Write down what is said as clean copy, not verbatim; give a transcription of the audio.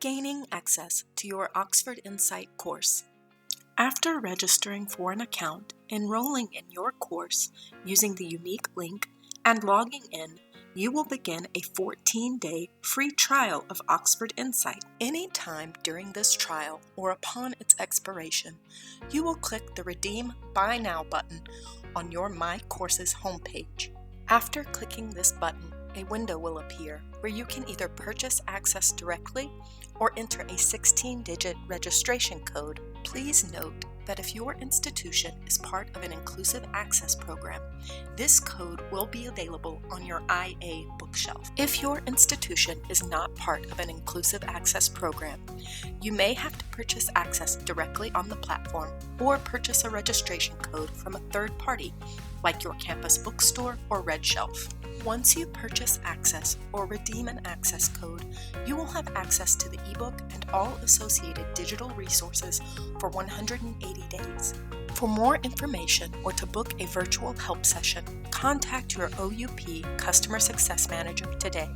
gaining access to your Oxford Insight course. After registering for an account, enrolling in your course using the unique link, and logging in, you will begin a 14-day free trial of Oxford Insight. Anytime during this trial or upon its expiration, you will click the Redeem Buy Now button on your My Courses homepage. After clicking this button, a window will appear where you can either purchase access directly or enter a 16-digit registration code. Please note that if your institution is part of an inclusive access program, this code will be available on your IA bookshelf. If your institution is not part of an inclusive access program, you may have to purchase access directly on the platform or purchase a registration code from a third party, like your campus bookstore or Red Shelf. Once you purchase access or redeem an access code, you will have access to the ebook and all associated digital resources for 180 days. For more information or to book a virtual help session, contact your OUP Customer Success Manager today.